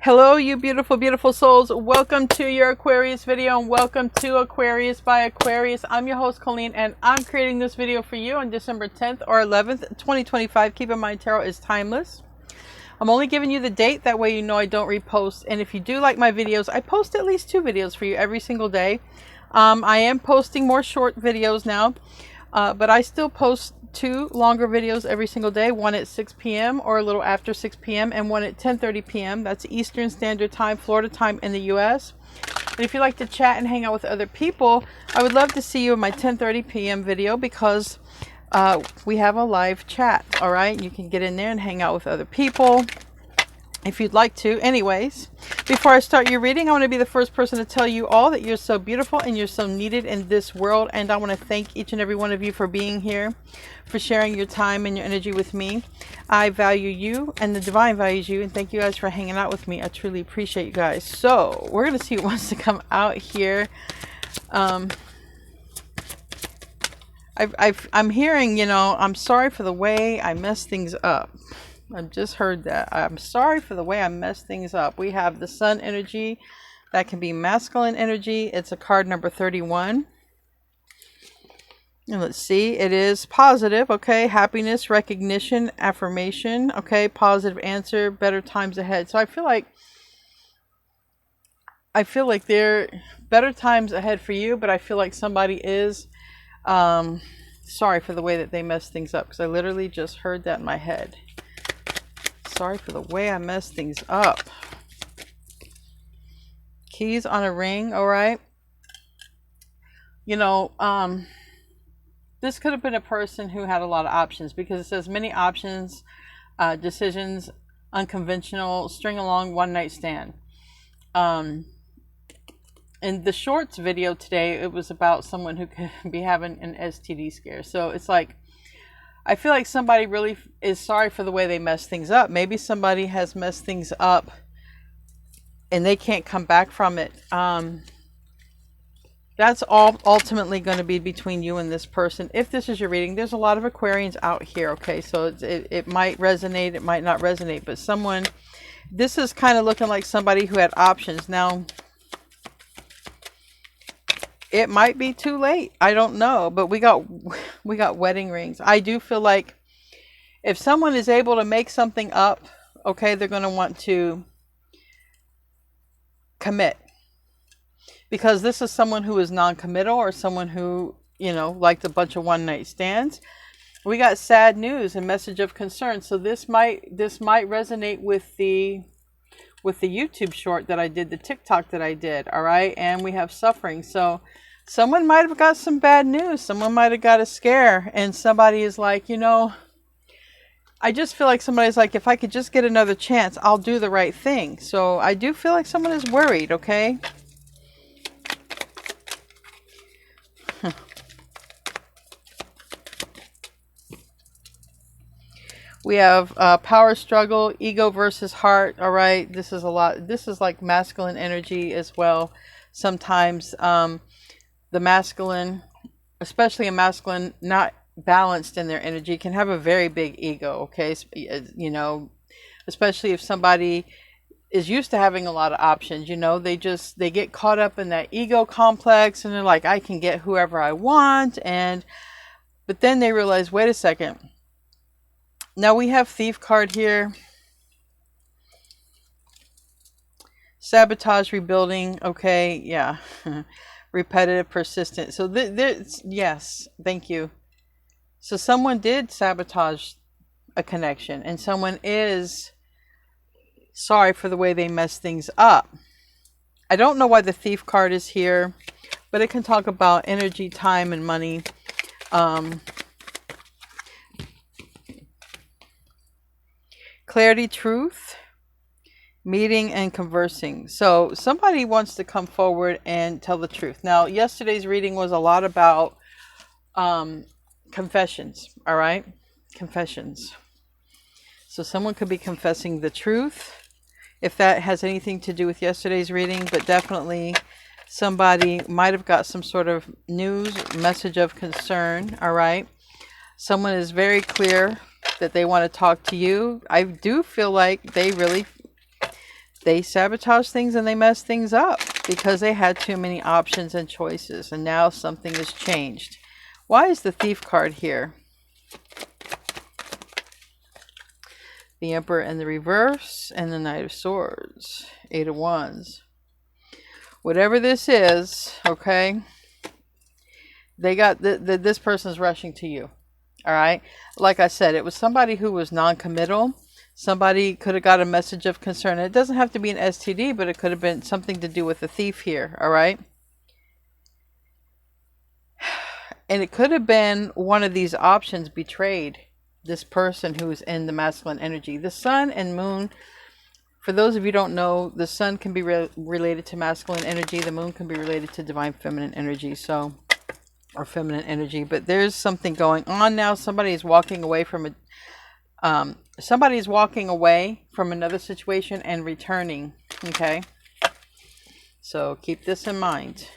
Hello, you beautiful, beautiful souls. Welcome to your Aquarius video and welcome to Aquarius by Aquarius. I'm your host, Colleen, and I'm creating this video for you on December 10th or 11th, 2025. Keep in mind, tarot is timeless. I'm only giving you the date. That way you know I don't repost. And if you do like my videos, I post at least 2 videos for you every single day. I am posting more short videos now, but I still post 2 longer videos every single day, one at 6 p.m. or a little after 6 p.m. and one at 10:30 p.m. That's Eastern Standard Time, Florida time in the US. And if you like to chat and hang out with other people, I would love to see you in my 10:30 p.m. video because we have a live chat. All right, you can get in there and hang out with other people if you'd like to. Anyways, before I start your reading, I want to be the first person to tell you all that you're so beautiful and you're so needed in this world. And I want to thank each and every one of you for being here, for sharing your time and your energy with me. I value you and the divine values you. And thank you guys for hanging out with me. I truly appreciate you guys. So we're going to see what wants to come out here. I'm hearing, I'm sorry for the way I mess things up. I've just heard that. I'm sorry for the way I messed things up. We have the sun energy. That can be masculine energy. It's a card number 31. And let's see. It is positive. Okay. Happiness, recognition, affirmation. Okay. Positive answer. Better times ahead. So I feel like there are better times ahead for you, but I feel like somebody is sorry for the way that they messed things up, because I literally just heard that in my head. Sorry for the way I messed things up. Keys on a ring. All right. This could have been a person who had a lot of options, because it says many options, decisions, unconventional, string along, one night stand. In the shorts video today, it was about someone who could be having an STD scare. So it's like, I feel like somebody really is sorry for the way they mess things up. Maybe somebody has messed things up and they can't come back from it. That's all ultimately going to be between you and this person. If this is your reading, there's a lot of Aquarians out here. Okay, so it might resonate, it might not resonate, but this is kind of looking like somebody who had options. Now, it might be too late. I don't know, but we got wedding rings. I do feel like if someone is able to make something up, okay, they're going to want to commit, because this is someone who is non-committal, or someone who, liked a bunch of one-night stands. We got sad news and message of concern. So this might resonate with the YouTube short that I did, the TikTok that I did. All right. And we have suffering. So someone might have got some bad news. Someone might have got a scare, and somebody is like, I just feel like somebody's like, if I could just get another chance, I'll do the right thing. So I do feel like someone is worried. Okay. We have power struggle, ego versus heart. All right. This is a lot. This is like masculine energy as well. Sometimes the masculine, especially a masculine not balanced in their energy, can have a very big ego. Okay. Especially if somebody is used to having a lot of options, they get caught up in that ego complex, and they're like, I can get whoever I want. But then they realize, wait a second. Now we have Thief card here. Sabotage, rebuilding. Okay, yeah. Repetitive, persistent. So yes, thank you. So someone did sabotage a connection, and someone is sorry for the way they messed things up. I don't know why the Thief card is here, but it can talk about energy, time, and money. Clarity, truth, meeting, and conversing. So somebody wants to come forward and tell the truth. Now, yesterday's reading was a lot about confessions. All right. Confessions. So someone could be confessing the truth, if that has anything to do with yesterday's reading, but definitely somebody might have got some sort of news, message of concern. All right. Someone is very clear that they want to talk to you. I do feel like they really They sabotage things and they mess things up because they had too many options and choices, and now something has changed. Why is the Thief card here? The Emperor in the reverse and the Knight of Swords. Eight of Wands. Whatever this is, okay, they got this person's rushing to you. All right. Like I said, it was somebody who was non-committal. Somebody could have got a message of concern. It doesn't have to be an STD, but it could have been something to do with the Thief here. All right. And it could have been one of these options betrayed this person who's in the masculine energy. The sun and moon, for those of you who don't know, the sun can be related to masculine energy. The moon can be related to divine feminine energy. So, or feminine energy. But there's something going on now. Somebody is walking away from a somebody's walking away from another situation and returning. Okay, so keep this in mind.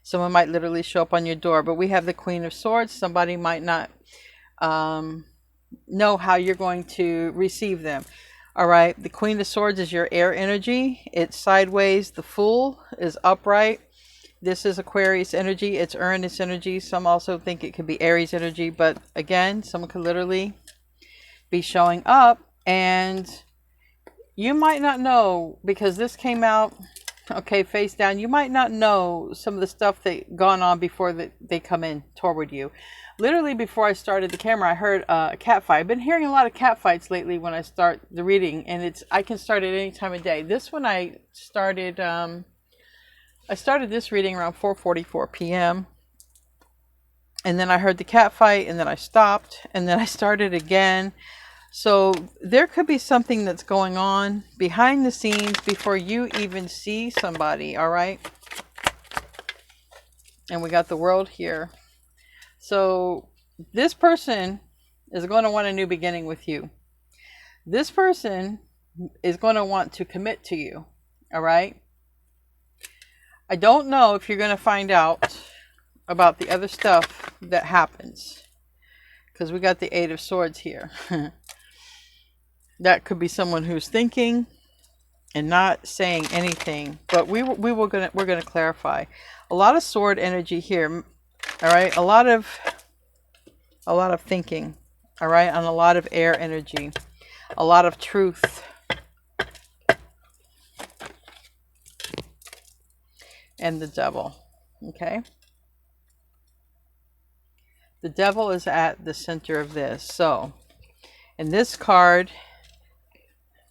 Someone might literally show up on your door, but we have the Queen of Swords. Somebody might not know how you're going to receive them. All right, the Queen of Swords is your air energy. It's sideways. The Fool is upright. This is Aquarius energy. It's Uranus energy. Some also think it could be Aries energy. But again, someone could literally be showing up. And you might not know, because this came out, okay, face down. You might not know some of the stuff that gone on before they come in toward you. Literally, before I started the camera, I heard a cat fight. I've been hearing a lot of cat fights lately when I start the reading. And I can start at any time of day. This one I started... I started this reading around 4:44 p.m. and then I heard the cat fight, and then I stopped, and then I started again. So there could be something that's going on behind the scenes before you even see somebody, all right? And we got the World here. So this person is going to want a new beginning with you. This person is going to want to commit to you, all right? I don't know if you're going to find out about the other stuff that happens, because we got the Eight of Swords here. That could be someone who's thinking and not saying anything, but we're going to clarify. A lot of sword energy here. All right, a lot of thinking. All right, and a lot of air energy, a lot of truth. And the Devil. Okay, the Devil is at the center of this. So in this card,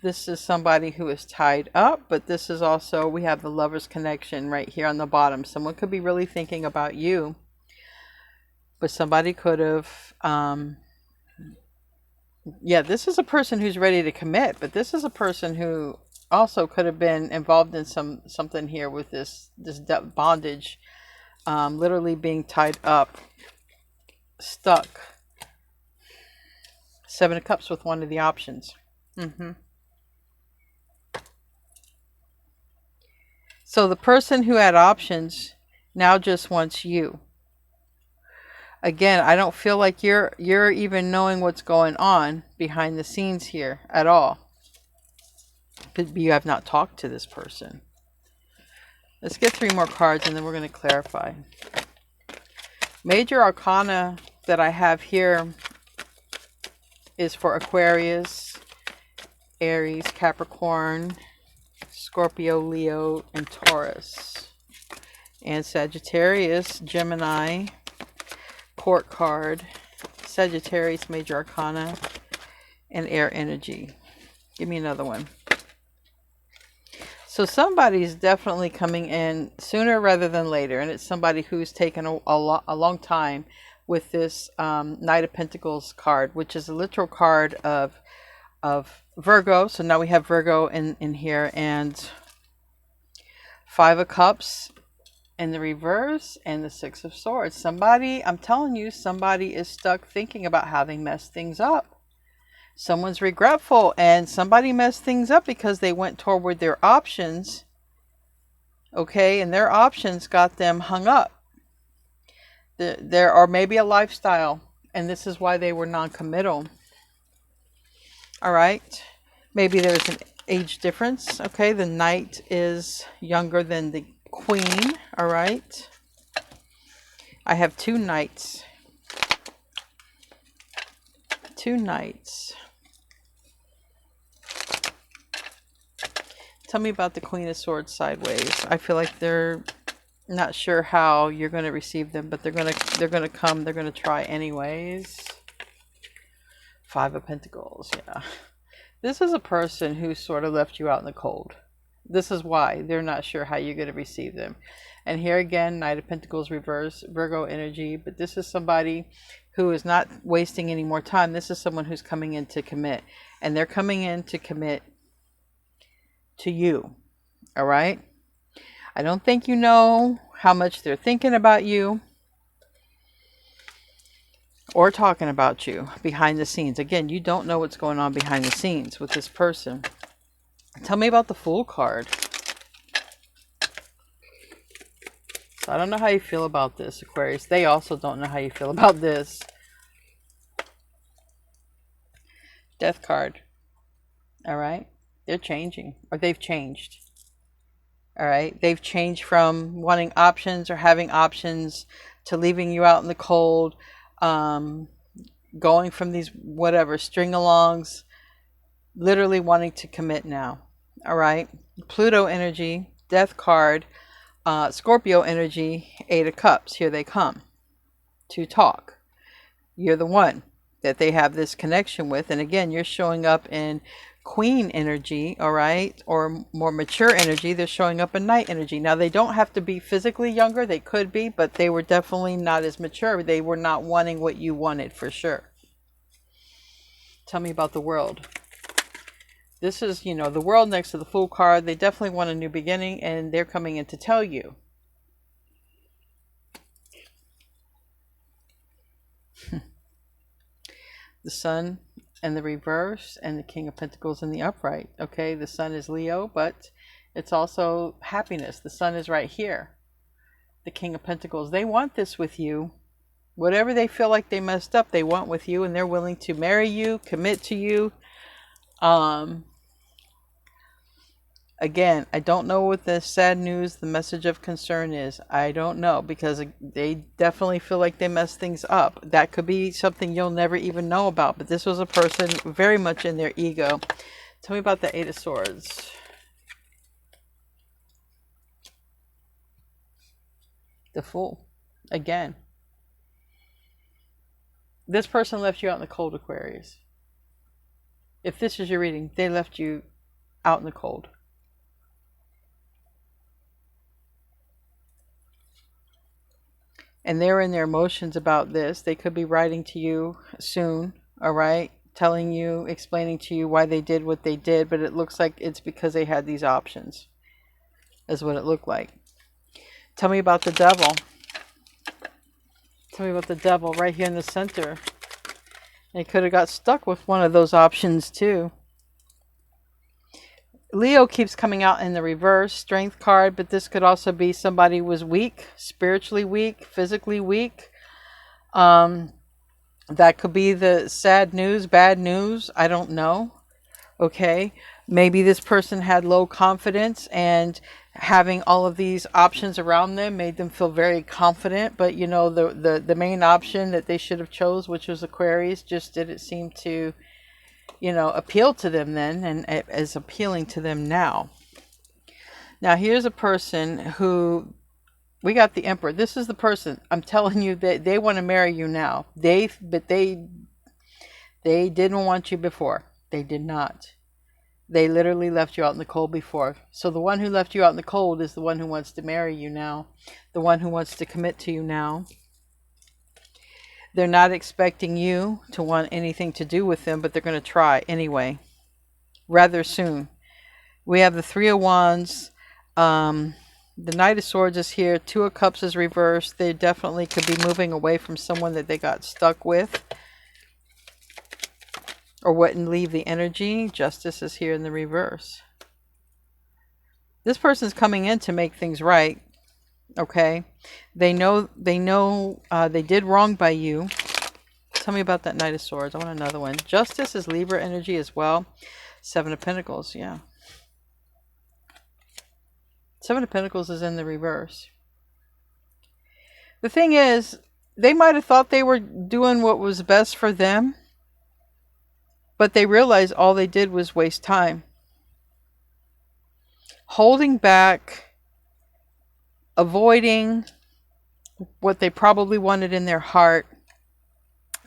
this is somebody who is tied up, but this is also, we have the Lover's connection right here on the bottom. Someone could be really thinking about you, but somebody could have yeah, this is a person who's ready to commit, but this is a person who also could have been involved in something here with this bondage, literally being tied up, stuck. Seven of Cups with one of the options. So the person who had options now just wants you. Again, I don't feel like you're even knowing what's going on behind the scenes here at all. You have not talked to this person. Let's get 3 more cards and then we're going to clarify. Major Arcana that I have here is for Aquarius, Aries, Capricorn, Scorpio, Leo, and Taurus. And Sagittarius, Gemini, Court card, Sagittarius, Major Arcana, and Air Energy. Give me another one. So somebody's definitely coming in sooner rather than later, and it's somebody who's taken a long time with this Knight of Pentacles card, which is a literal card of Virgo. So now we have Virgo in here, and 5 of Cups in the reverse, and the 6 of Swords. Somebody, I'm telling you, somebody is stuck thinking about how they messed things up. Someone's regretful, and somebody messed things up because they went toward their options. Okay, and their options got them hung up. There are maybe a lifestyle, and this is why they were non-committal. All right, Maybe there's an age difference. Okay, the Knight is younger than the Queen. All right. I have two Knights. Two Knights. Tell me about the Queen of Swords sideways. I feel like they're not sure how you're going to receive them, but they're going to come. They're going to try anyways. Five of Pentacles. Yeah. This is a person who sort of left you out in the cold. This is why they're not sure how you're going to receive them. And here again, Knight of Pentacles reverse, Virgo energy. But this is somebody who is not wasting any more time. This is someone who's coming in to commit. And they're coming in to commit to you. All right? I don't think you know how much they're thinking about you or talking about you behind the scenes. Again, you don't know what's going on behind the scenes with this person. Tell me about the Fool card. So I don't know how you feel about this, Aquarius. They also don't know how you feel about this. Death card. All right. They're changing, or they've changed. All right. They've changed from wanting options or having options to leaving you out in the cold, going from these whatever string-alongs, literally wanting to commit now. All right. Pluto energy, Death card, Scorpio energy, Eight of Cups. Here they come to talk. You're the one that they have this connection with. And again, you're showing up in Queen energy, all right, or more mature energy. They're showing up in Knight energy. Now, they don't have to be physically younger. They could be, but they were definitely not as mature. They were not wanting what you wanted for sure. Tell me about the World. This is, you know, the World next to the Fool card. They definitely want a new beginning, and they're coming in to tell you. The Sun and the reverse, and the King of Pentacles in the upright. Okay, the Sun is Leo, but it's also happiness. The Sun is right here. The King of Pentacles. They want this with you. Whatever they feel like they messed up, they want with you, and they're willing to marry you, commit to you. Again, I don't know what the sad news, the message of concern is. I don't know, because they definitely feel like they messed things up. That could be something you'll never even know about. But this was a person very much in their ego. Tell me about the Eight of Swords. The Fool. Again. This person left you out in the cold, Aquarius. If this is your reading, they left you out in the cold. And they're in their emotions about this. They could be writing to you soon, all right? Telling you, explaining to you why they did what they did. But it looks like it's because they had these options. That's what it looked like. Tell me about the Devil. Tell me about the Devil right here in the center. They could have got stuck with one of those options too. Leo keeps coming out in the reverse, Strength card, but this could also be somebody who was weak, spiritually weak, physically weak. That could be the sad news, bad news. I don't know. Okay. Maybe this person had low confidence, and having all of these options around them made them feel very confident. But, you know, the main option that they should have chose, which was Aquarius, just didn't seem to, you know, appeal to them then, and it is appealing to them now. Now, here's a person who, we got the Emperor. This is the person, I'm telling you, that they want to marry you now. But they didn't want you before. They did not. They literally left you out in the cold before. So the one who left you out in the cold is the one who wants to marry you now. The one who wants to commit to you now. They're not expecting you to want anything to do with them, but they're going to try anyway, rather soon. We have the Three of Wands. The Knight of Swords is here. Two of Cups is reversed. They definitely could be moving away from someone that they got stuck with or wouldn't leave the energy. Justice is here in the reverse. This person's coming in to make things right. Okay, they know they did wrong by you. Tell me about that Knight of Swords. I want another one. Justice is Libra energy as well. Seven of Pentacles, yeah. Seven of Pentacles is in the reverse. The thing is, they might have thought they were doing what was best for them, but they realized all they did was waste time. Holding back, avoiding what they probably wanted in their heart.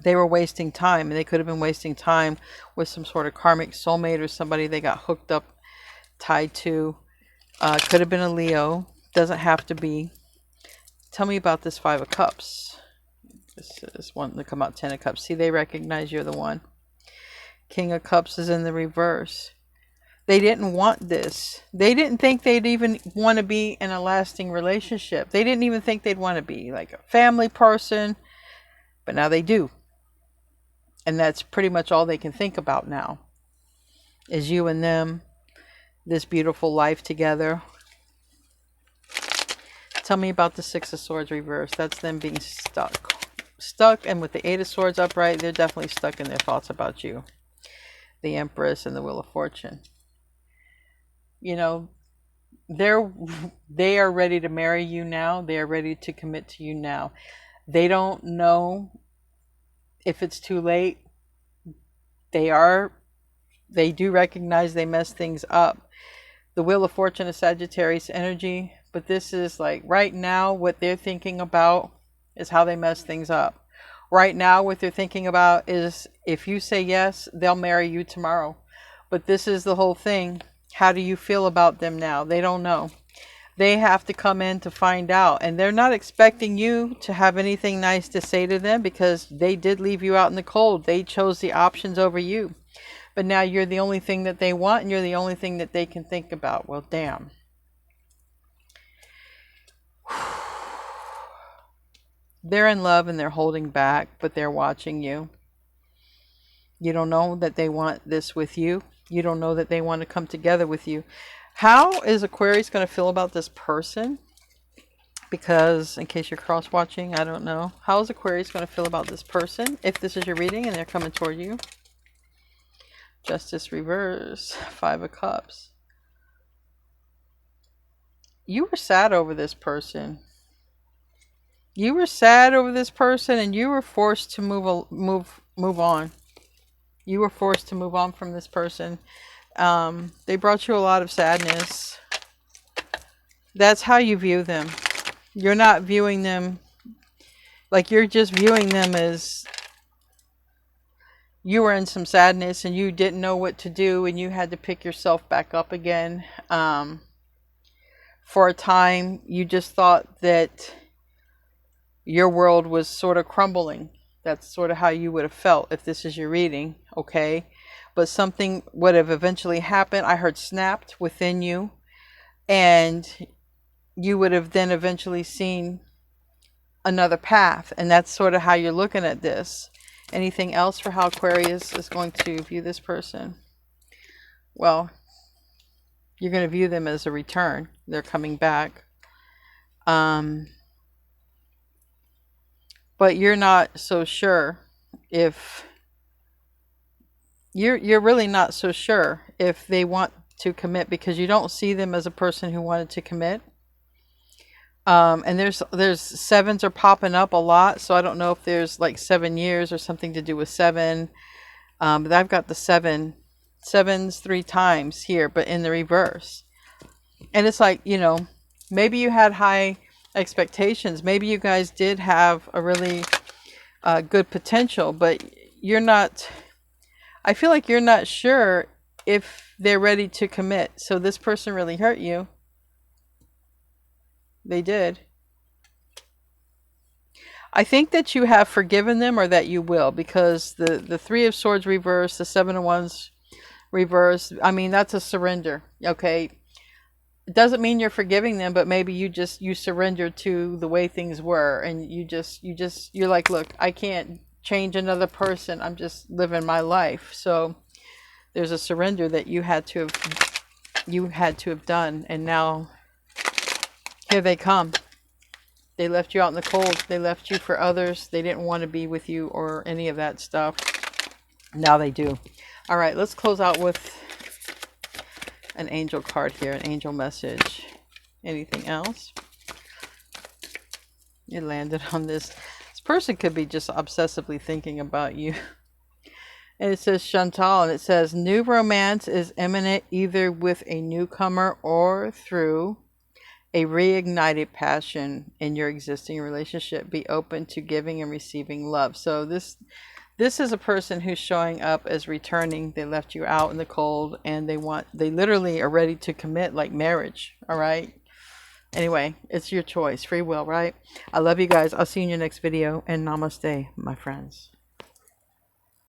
They were wasting time, and they could have been wasting time with some sort of karmic soulmate or somebody they got hooked up, tied to. Could have been a Leo. Doesn't have to be. Tell me about this Five of Cups. This is one to come out. Ten of Cups. See, they recognize you're the one. King of Cups is in the reverse. They didn't want this. They didn't think they'd even want to be in a lasting relationship. They didn't even think they'd want to be like a family person. But now they do. And that's pretty much all they can think about now. Is you and them. This beautiful life together. Tell me about the Six of Swords reverse. That's them being stuck. Stuck, and with the Eight of Swords upright, they're definitely stuck in their thoughts about you. The Empress and the Wheel of Fortune. You know, they are ready to marry you now. They are ready to commit to you now. They don't know if it's too late. They do recognize they mess things up. The Wheel of Fortune is Sagittarius energy, but this is like right now what they're thinking about is how they mess things up. Right now what they're thinking about is if you say yes, they'll marry you tomorrow. But this is the whole thing. How do you feel about them now? They don't know. They have to come in to find out. And they're not expecting you to have anything nice to say to them because they did leave you out in the cold. They chose the options over you. But now you're the only thing that they want and you're the only thing that they can think about. Well, damn. They're in love and they're holding back, but they're watching you. You don't know that they want this with you. You don't know that they want to come together with you. How is Aquarius going to feel about this person? Because in case you're cross-watching, I don't know. How is Aquarius going to feel about this person if this is your reading and they're coming toward you? Justice reverse. Five of Cups. You were sad over this person. You were sad over this person and you were forced to move on. You were forced to move on from this person. They brought you a lot of sadness. That's how you view them. You're not viewing them like you're just viewing them as you were in some sadness and you didn't know what to do and you had to pick yourself back up again. For a time, you just thought that your world was sort of crumbling. That's sort of how you would have felt if this is your reading, okay? But something would have eventually happened. I heard snapped within you. And you would have then eventually seen another path. And that's sort of how you're looking at this. Anything else for how Aquarius is going to view this person? Well, you're going to view them as a return. They're coming back. But you're not so sure if you're really not so sure if they want to commit because you don't see them as a person who wanted to commit. And there's sevens are popping up a lot, so I don't know if there's like 7 years or something to do with seven. But I've got the sevens 3 times here, but in the reverse. And it's like, you know, maybe you had high expectations. Maybe you guys did have a really good potential, but you're not, I feel like you're not sure if they're ready to commit. So this person really hurt you. They did. I think that you have forgiven them or that you will, because the Three of Swords reverse, the Seven of Wands reverse, I mean, that's a surrender. Okay. It doesn't mean you're forgiving them, but maybe you surrender to the way things were, and you're like, look, I can't change another person. I'm just living my life. So there's a surrender that you had to have done, and now here they come. They left you out in the cold. They left you for others. They didn't want to be with you or any of that stuff. Now they do. All right, let's close out with an angel card here, an angel message. Anything else? You landed on this. This person could be just obsessively thinking about you. And it says Chantal, and it says new romance is imminent either with a newcomer or through a reignited passion in your existing relationship. Be open to giving and receiving love. So this is a person who's showing up as returning. They left you out in the cold, and they literally are ready to commit, like marriage. All right. Anyway, it's your choice. Free will, right? I love you guys. I'll see you in your next video, and namaste, my friends.